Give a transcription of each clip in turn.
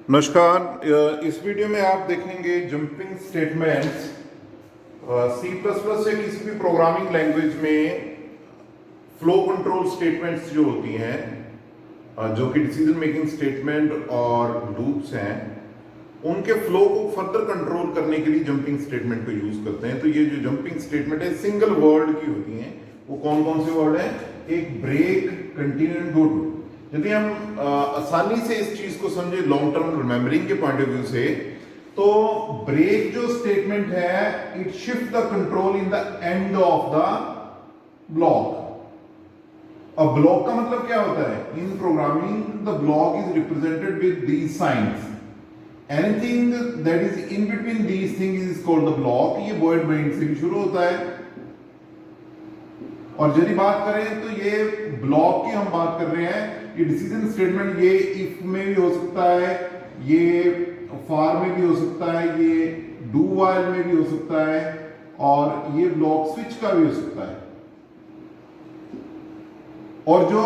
नमस्कार। इस वीडियो में आप देखेंगे jumping statements. C plus plus या किसी भी प्रोग्रामिंग लैंग्वेज में फ्लो कंट्रोल स्टेटमेंट्स जो होती हैं, जो कि डिसीजन मेकिंग स्टेटमेंट और लूप्स हैं, उनके फ्लो को फर्दर कंट्रोल करने के लिए जंपिंग स्टेटमेंट को यूज करते हैं। तो ये जो जंपिंग स्टेटमेंट है सिंगल वर्ड की होती हैं। वो कौन कौन से वर्ड हैं? एक break, continue and go to. यदि हम आसानी से इस चीज को समझे लॉन्ग टर्म रिमेम्बरिंग के पॉइंट ऑफ व्यू से, तो ब्रेक जो स्टेटमेंट है, it shift the control in the end of the block. अब ब्लॉक का मतलब क्या होता है? In programming the block is represented with these signs. Anything that is in between these things is called the block. ये void break से भी शुरू होता है। और यदि बात करें तो ये ब्लॉक की हम बात कर रहे हैं, ये डिसीजन स्टेटमेंट ये इफ में भी हो सकता है, ये फॉर में भी हो सकता है, ये डू व्हाइल में भी हो सकता है, और ये ब्लॉक स्विच का भी हो सकता है। और जो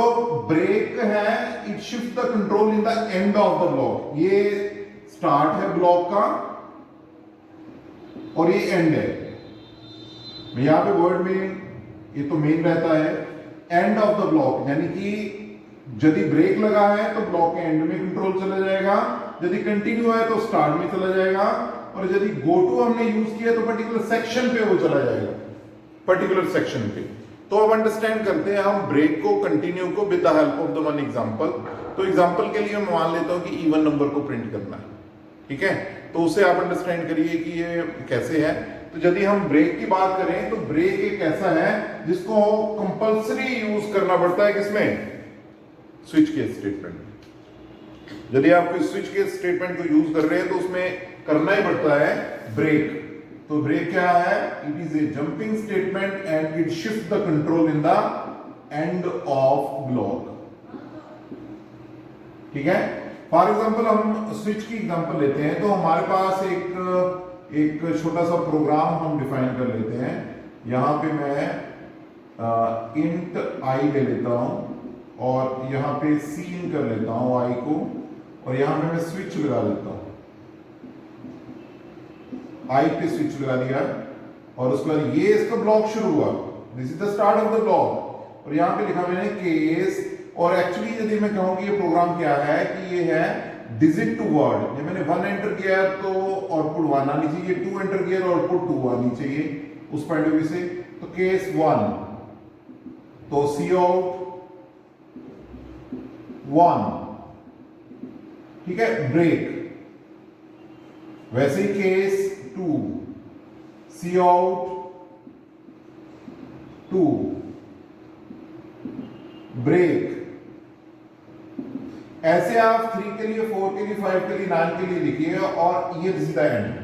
ब्रेक है, it shift the control in the end of the block. ये स्टार्ट है ब्लॉक का और ये एंड है। यहां पे वर्ड में ये तो मेन रहता है एंड ऑफ द ब्लॉक, यानी कि यदि ब्रेक लगा है तो ब्लॉक के एंड में कंट्रोल चला जाएगा, यदि कंटिन्यू है तो स्टार्ट में चला जाएगा, और यदि गो टू हमने यूज किया तो पर्टिकुलर सेक्शन पे वो चला जाएगा, पर्टिकुलर सेक्शन पे। तो अब अंडरस्टैंड करते हैं हम ब्रेक को, कंटिन्यू को with the help of the one example. तो एग्जांपल के लिए मैं मान लेता हूं कि इवन नंबर को प्रिंट करना है, ठीक है? तो उसे आप अंडरस्टैंड करिए कि ये कैसे है। तो यदि हम ब्रेक की बात करें तो ब्रेक एक ऐसा है जिसको कंपल्सरी यूज करना पड़ता है। किसमें? Switch case statement. यदि आप कोई स्विच केस स्टेटमेंट को यूज कर रहे हैं तो उसमें करना ही पड़ता है ब्रेक। तो ब्रेक क्या है? It is a jumping statement and it shift the control in the end of block. ठीक है? फॉर एग्जाम्पल हम स्विच की एग्जाम्पल लेते हैं, तो हमारे पास एक छोटा सा प्रोग्राम हम डिफाइन कर लेते हैं। यहां पे मैं इंट आई ले लेता हूं और यहां पे सीन कर लेता हूं आई को, और यहां पे मैं स्विच लगा देता हूं। आई पे स्विच लगा दिया और उसके बाद ये इसका ब्लॉक शुरू हुआ। This is the start of the block. और यहां पे लिखा मैंने केस। और एक्चुअली यदि मैं कहूं कि ये प्रोग्राम क्या है, कि ये है डिजिट टू वर्ड। जब मैंने 1 एंटर किया तो आउटपुट 1 आनी चाहिए, 2 एंटर किया तो आउटपुट 2 आनी चाहिए, उस पॉइंट ऑफ व्यू से। तो केस 1 तो सी आउट 1, ठीक है, ब्रेक। वैसे ही केस 2 सी आउट 2 ब्रेक। ऐसे आप 3 के लिए, 4 के लिए, 5 के लिए, 9 के लिए लिखिए, और ये दिस इज द एंड।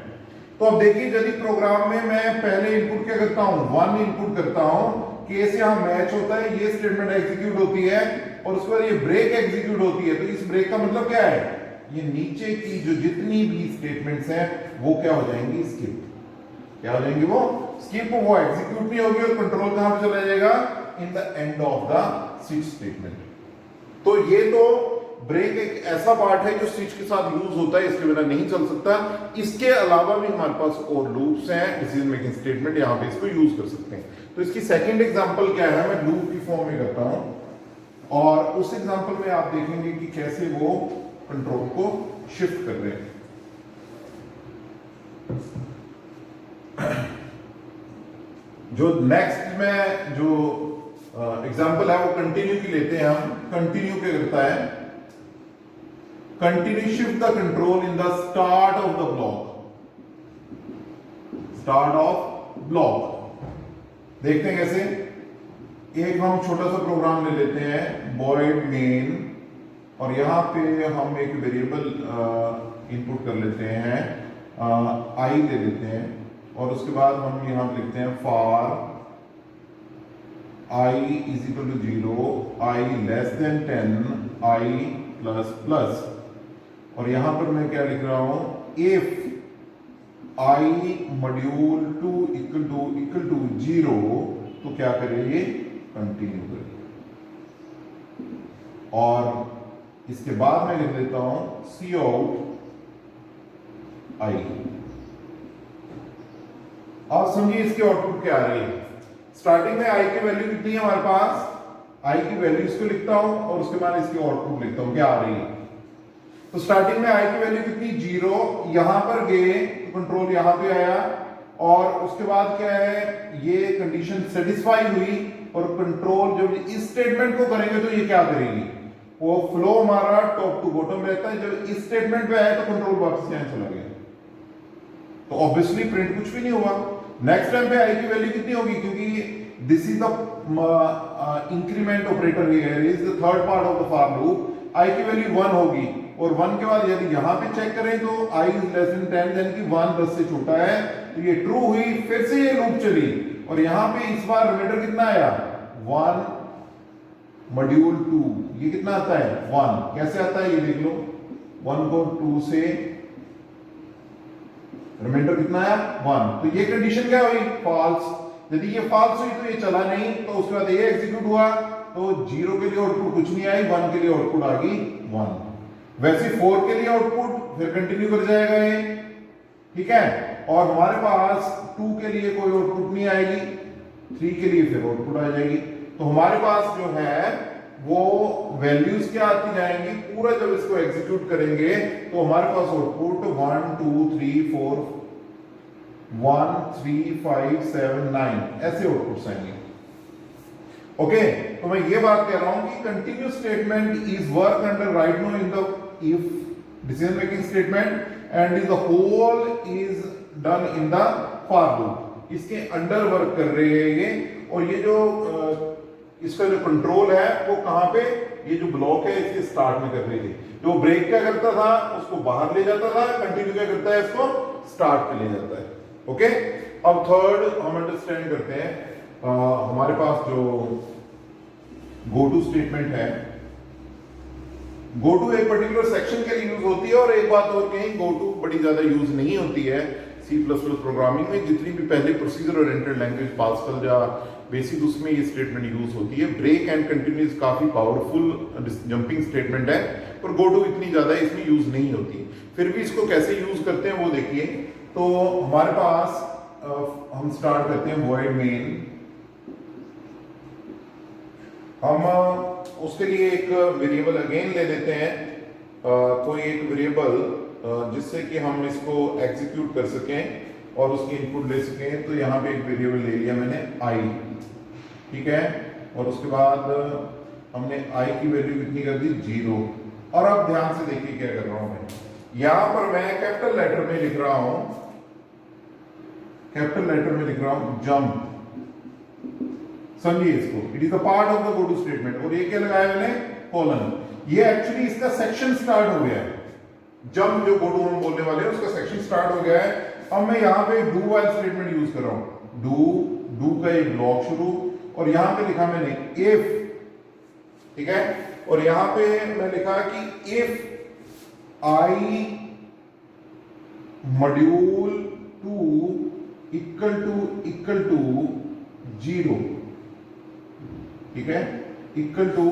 तो अब देखिए, यदि प्रोग्राम में मैं पहले इनपुट क्या करता हूं, 1 इनपुट करता हूं, केस यहां मैच होता है, ये स्टेटमेंट एग्जीक्यूट होती है, और उसके बाद ये ब्रेक एग्जीक्यूट होती है। तो इस ब्रेक का मतलब क्या है? ये नीचे की जो जितनी भी स्टेटमेंट्स हैं वो क्या हो जाएंगी? स्किप। क्या हो जाएंगी? वो स्किप, वो एग्जीक्यूट नहीं होगी, और कंट्रोल कहां पे चला जाएगा? इन the end of the switch statement. तो ये तो ब्रेक एक ऐसा पार्ट है जो स्विच के साथ यूज होता है, इसके बिना नहीं चल सकता। इसके अलावा भी हमारे पास और लूप्स हैं, डिसीजन मेकिंग स्टेटमेंट, यहां पे इसको यूज कर सकते हैं। तो इसकी सेकंड एग्जांपल क्या है? मैं लूप की फॉर्म में करता हूं, और उस एग्जांपल में आप देखेंगे कि कैसे वो कंट्रोल को शिफ्ट कर रहे हैं। जो नेक्स्ट में जो एग्जांपल है वो कंटिन्यू की लेते हैं हम। कंटिन्यू क्या करता है? Continue shift the control in the start of the block. Start of block देखते हैं कैसे। एक हम छोटा सा प्रोग्राम ले लेते हैं, void main, और यहां पे हम एक वेरिएबल इनपुट कर लेते हैं, आई ले लेते हैं, और उसके बाद हम यहां लिखते हैं for i is equal to 0, i less than 10, i plus plus. और यहां पर मैं क्या लिख रहा हूं? If i module 2 equal to 0, तो क्या करेंगे? कंटिन्यू करेंगे। और इसके बाद मैं लिख देता हूं सी आउट आई। अब समझिए इसकी आउटपुट क्या आ रही है। स्टार्टिंग में आई की वैल्यू कितनी है हमारे पास, आई की वैल्यू इसको लिखता हूं और उसके बाद इसकी आउटपुट लिखता हूं क्या आ रही है। तो स्टार्टिंग में आई की वैल्यू कितनी, 0, यहां पर गए तो कंट्रोल यहां पे आया और उसके बाद क्या है, ये कंडीशन सेटिस्फाई हुई और कंट्रोल जब इस स्टेटमेंट को करेंगे तो ये क्या करेगी, वो फ्लो हमारा टॉप टू बॉटम रहता है। जब इस स्टेटमेंट पे आया तो कंट्रोल वापस यहां चला गया, तो ऑब्वियसली प्रिंट कुछ भी नहीं हुआ। नेक्स्ट टाइम पे आई की वैल्यू कितनी होगी, क्योंकि this is the increment operator here is the third part of the for loop, i की वैल्यू 1 होगी और 1 के बाद यदि यहां पे चेक करें तो i इज लेस देन 10, यानी कि 1 10 से छोटा है, तो ये ट्रू हुई। फिर से ये लूप चली और यहां पे इस बार रिमाइंडर कितना आया, 1 मॉड्यूल 2, ये कितना आता है 1, कैसे आता है ये देख लो, 1 को 2 से रिमाइंडर कितना आया 1, तो ये कंडीशन क्या हुई, फॉल्स। यदि ये फॉल्स हुई तो ये चला नहीं, तो उसके बाद ये एग्जीक्यूट हुआ तो 0 के लिए आउटपुट कुछ नहीं आई, 1 के लिए आउटपुट आ गई 1। वैसे 4 के लिए आउटपुट फिर कंटिन्यू कर जाएगा ये, ठीक है, और हमारे पास 2 के लिए कोई आउटपुट नहीं आएगी, 3 के लिए फिर आउटपुट आ जाएगी। तो हमारे पास जो है वो वैल्यूज क्या आती जाएंगी, पूरा जब इसको एग्जीक्यूट करेंगे तो हमारे पास आउटपुट 1 2 3 4 1 3 5 7 9 ऐसे आउटपुट्स आएंगे। ओके, तो मैं ये बात कह रहा हूं कि continuous statement is work under right no in the if decision making statement and is the whole is done in the for loop, इसके अंडर वर्क कर रहे हैं ये। और ये जो इसका जो कंट्रोल है वो कहां पे, ये जो ब्लॉक है इसके स्टार्ट में कर रही थी, जो ब्रेक क्या करता था उसको बाहर ले जाता था, कंटिन्यू क्या करता है इसको स्टार्ट पे ले जाता है। ओके, अब थर्ड हम अंडरस्टैंड करते हैं, हमारे पास जो गो टू स्टेटमेंट है, गो टू एक पर्टिकुलर सेक्शन के लिए यूज होती है और एक बात और कहीं गो टू बड़ी ज्यादा यूज नहीं होती है C++ प्रोग्रामिंग में। जितनी भी पहले प्रोसीजर ओरिएंटेड लैंग्वेज पास्कल या बेसिक उसमें ये स्टेटमेंट यूज होती है। ब्रेक एंड कंटिन्यूस काफी पावरफुल जंपिंग स्टेटमेंट है, पर गो टू इतनी ज्यादा इसमें यूज नहीं होती। फिर भी इसको कैसे यूज करते हैं वो देखिए। तो हमारे पास हम स्टार्ट करते हैं वॉइड मेन, हम उसके लिए एक वेरिएबल अगेन ले लेते हैं, कोई एक वेरिएबल जिससे कि हम इसको एग्जीक्यूट कर सकें और उसकी इनपुट ले सकें। तो यहाँ पे एक वेरिएबल ले लिया मैंने i, ठीक है, और उसके बाद हमने i की वैल्यू कितनी कर दी 0। और अब ध्यान से देखिए क्या कर रहा हूं मैं, यहां पर मैं कैपिटल लेटर में लिख रहा हूं, कैपिटल लेटर में लिख रहा हूं जंप, समझिए इसको, it is the part of the go to statement. और ये क्या लगाया मैंने, कॉलन, ये एक्चुअली इसका सेक्शन स्टार्ट हो गया है, जंप जो गो टू हम बोलने वाले हैं उसका सेक्शन स्टार्ट हो गया है। अब मैं यहां पे डू व्हाइल स्टेटमेंट यूज कर रहा हूं, डू का एक ब्लॉक शुरू, और यहां पे लिखा मैंने इफ, ठीक है, और यहां पे मैं लिखा कि if I module 2 equal to 0, ठीक है, इक्वल टू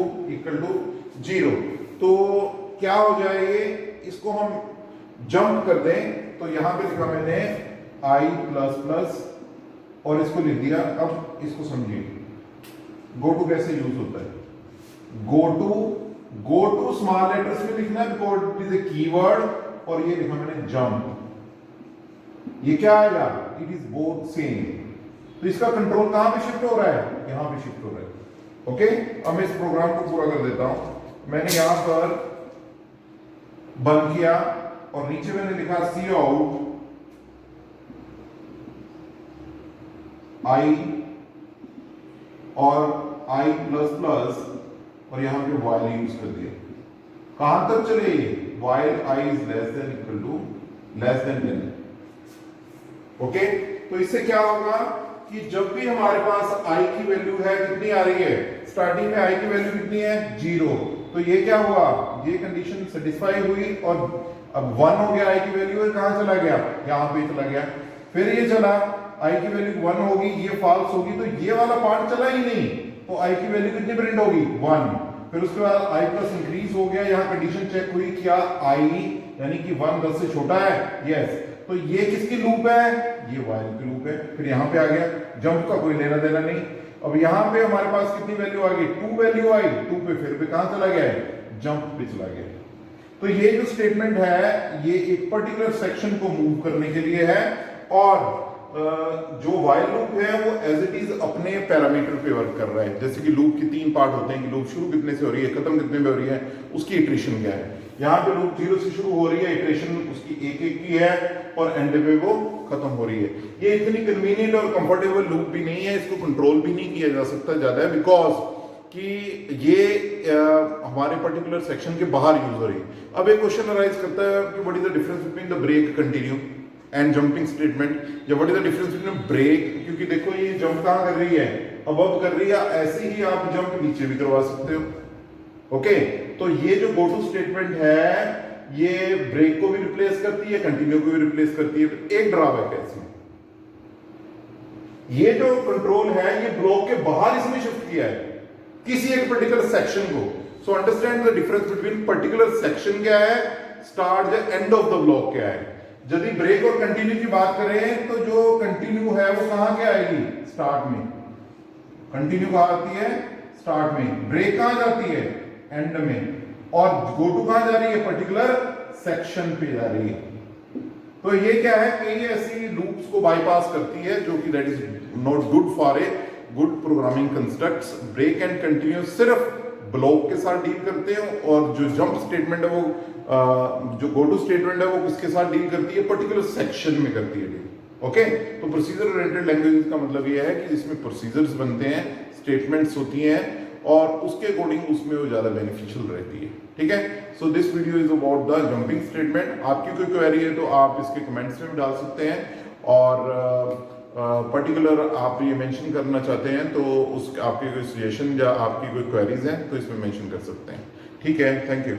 0, तो क्या हो जाएगा, इसको हम जंप कर दें तो यहां पे लिखा मैंने i प्लस प्लस और इसको लिख दिया। अब इसको समझिए गो टू कैसे यूज होता है। गो टू स्मॉल लेटर्स में लिखना है because it is a keyword, और ये लिखा मैंने जंप, ये क्या आएगा, इट इज बोथ सेम। तो इसका कंट्रोल कहां पे शिफ्ट हो रहा है, यहां पे शिफ्ट हो रहा है। ओके, अब मैं इस प्रोग्राम को पूरा कर देता हूं। मैंने यहां पर बंद किया और नीचे मैंने लिखा सी आउट i और i प्लस प्लस, और यहां पे while यूज कर दिया। कहां तक चले ये, while i is less than equal to less than 10। Okay, तो इससे क्या होगा कि जब भी हमारे पास i की वैल्यू है कितनी आ रही है, स्टार्टिंग में i की वैल्यू कितनी है 0, तो ये क्या हुआ, ये कंडीशन सेटिस्फाई हुई और अब 1 हो गया i की वैल्यू, और कहां चला गया, यहां पे चला गया। फिर ये चला, i की वैल्यू 1 होगी, ये फॉल्स होगी, तो ये वाला पार्ट चला ही नहीं, तो i की वैल्यू कितनी प्रिंट होगी 1। फिर उसके बाद i प्लस इंक्रीज हो गया, यहां कंडीशन चेक हुई, क्या i यानी कि 1 10 से छोटा है, यस, तो ये किसकी लूप है, ये वाइल की लूप है। फिर यहां पे आ गया, जंप का कोई लेना देना नहीं। अब यहां पे हमारे पास कितनी वैल्यू आ गई, 2 वैल्यू आई, 2 पे फिर पे कहां चला गया है, जंप पे चला गया। तो ये जो स्टेटमेंट है ये एक पर्टिकुलर सेक्शन को मूव करने के लिए है, और जो वाइल लूप है वो एज इट इज अपने पैरामीटर पे वर्क कर रहा है। जैसे कि लूप के 3 पार्ट होते हैं कि लूप शुरू कितने से हो रही है, खत्म कितने में हो रही है, उसकी इटरेशन क्या है। यहाँ पे लूप 0 से शुरू हो रही है, इटरेशन उसकी 1-1 की है, और एंड पे वो खत्म हो रही है। ये इतनी कन्वीनियंट और कंफर्टेबल लूप भी नहीं है, इसको कंट्रोल भी नहीं किया जा सकता ज्यादा, बिकॉज कि ये हमारे पर्टिकुलर सेक्शन के बाहर यूज हो रही है। अब एक क्वेश्चन अराइज करता है कि what is the difference between the break continue and jumping statement, या what is the difference between break, क्योंकि देखो ये जंप कहां कर रही है, अब कर रही है, ऐसे ही आप जंप नीचे भी करवा सकते हो। ओके, तो ये जो गो टू स्टेटमेंट है ये ब्रेक को भी रिप्लेस करती है, कंटिन्यू को भी रिप्लेस करती है। तो एक ड्रॉबैक है इसमें, ये जो कंट्रोल है ये ब्लॉक के बाहर इसमें शिफ्ट किया है किसी एक पर्टिकुलर सेक्शन को। So understand the difference between particular section क्या है, start the end of the block क्या है। यदि ब्रेक और कंटिन्यू की बात करें तो जो कंटिन्यू है वो कहां क्या आएगी, स्टार्ट में। कंटिन्यू कहां आती है, स्टार्ट में। ब्रेक कहां जाती है, एंड में। और गो टू कहां जा रही है, पर्टिकुलर सेक्शन पे जा रही है। तो ये क्या है, कई ऐसी लूप्स को बाईपास करती है जो कि that is not good for a good programming constructs. Break and continue सिर्फ ब्लॉक के साथ डील करते हैं, और जो जंप स्टेटमेंट है वो जो गो टू स्टेटमेंट है वो किसके साथ डील करती है, पर्टिकुलर सेक्शन में करती है डील। ओके, तो प्रोसीजर ओरिएंटेड लैंग्वेज का मतलब ये है कि जिसमें प्रोसीजर्स बनते हैं, स्टेटमेंट्स होती हैं, और उसके अकॉर्डिंग उसमें वो ज्यादा बेनिफिशियल रहती है। ठीक है, so this video is about the jumping statement. आपकी कोई क्वेरी है तो आप इसके कमेंट्स में भी डाल सकते हैं, और पर्टिकुलर आप ये मेंशन करना चाहते हैं तो उस आपके कोई सजेशन या आपकी कोई क्वेरीज हैं तो इसमें मेंशन कर सकते हैं। ठीक है, थैंक यू।